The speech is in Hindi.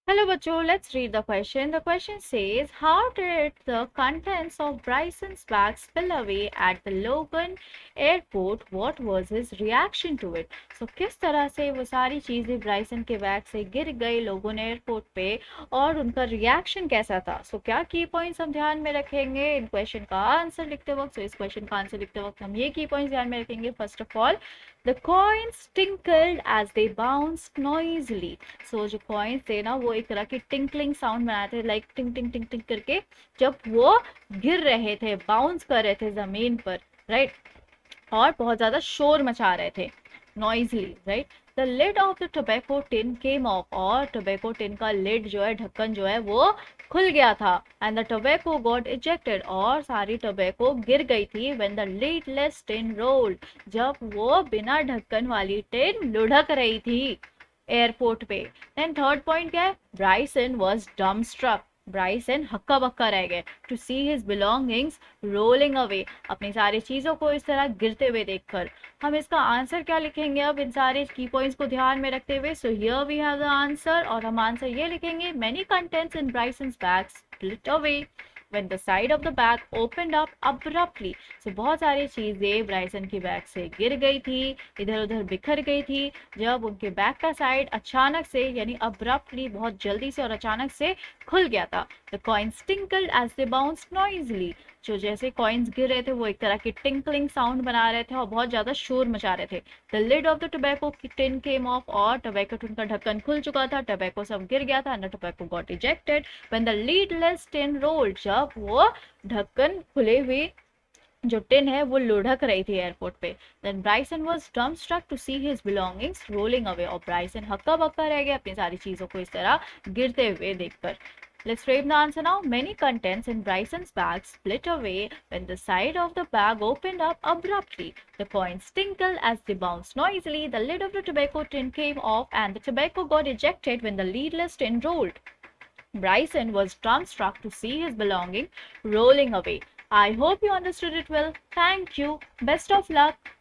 Hello, Bacho. Let's read the question. The question says, how did the contents of Bryson's bag spill away at the Logan airport? What was his reaction to it? So, किस तरह से वो सारी चीजें ब्राइसन के बैग से गिर गई लोगन एयरपोर्ट पे और उनका रिएक्शन कैसा था? सो क्या की पॉइंट्स हम ध्यान में रखेंगे इन क्वेश्चन का आंसर लिखते वक्त? इस क्वेश्चन का आंसर लिखते वक्त हम ये की पॉइंट्स ध्यान में रखेंगे. First of all, the coins tinkled as they bounced noisily. सो जो कॉइन्स थे ना वो एक तरह की टिंकलिंग साउंड बनाते थे, लाइक टिंग टिंग टिंग टिंग करके जब वो गिर रहे थे, बाउंस कर रहे थे जमीन पर, राइट. और बहुत ज्यादा शोर मचा रहे थे, noisily, right. The lid off the tobacco tin came off, और टोबैको टिन का लिड जो है, ढक्कन जो है वो खुल गया था. And the tobacco got ejected, और सारी टोबैको गिर गई थी. When the lidless tin rolled, जब वो बिना ढक्कन वाली टिन लुढ़क रही थी एयरपोर्ट पे. देन थर्ड पॉइंट क्या है? ब्राइसन वॉज डम स्ट्रक, ब्राइसन हक्का बक्का रह गए to see his belongings rolling away, अपनी सारी चीजों को इस तरह गिरते हुए देखकर. हम इसका आंसर क्या लिखेंगे अब इन सारे की पॉइंट्स को ध्यान में रखते हुए? So here we have the answer, और हम आंसर ये लिखेंगे, many contents in Bryson's bag split away when the side of the bag opened up abruptly. So बहुत सारी चीजें ब्राइसन की बैग से गिर गई थी, इधर उधर बिखर गई थी, जब उनके बैग का साइड अचानक से, यानी abruptly, बहुत जल्दी से और अचानक से खुल गया था. The coins tinkled as they bounced noisily. जो जैसे कॉइन्स गिर रहे थे वो एक तरह की टिंकलिंग साउंड बना रहे थे और बहुत ज्यादा शोर मचा रहे थे. The lid off the tobacco tin came off, और टोबैको टिन का ढक्कन खुल चुका था, टोबैको सब गिर गया था. And the tobacco got ejected when the leadless tin rolled, जब वो ढक्कन खुले हुए जो टिन है वो लुढ़क रही थी एयरपोर्ट पे. Then Bryson was dumbstruck to see his belongings rolling away, और ब्राइसन हक्का बक्का रह गया अपनी सारी चीजों को इस तरह गिरते हुए देखकर. Let's frame the answer now. Many contents in Bryson's bag split away when the side of the bag opened up abruptly. The coins tinkled as they bounced noisily. The lid of the tobacco tin came off, and the tobacco got ejected when the lidless tin rolled. Bryson was dumbstruck to see his belongings rolling away. I hope you understood it well. Thank you. Best of luck.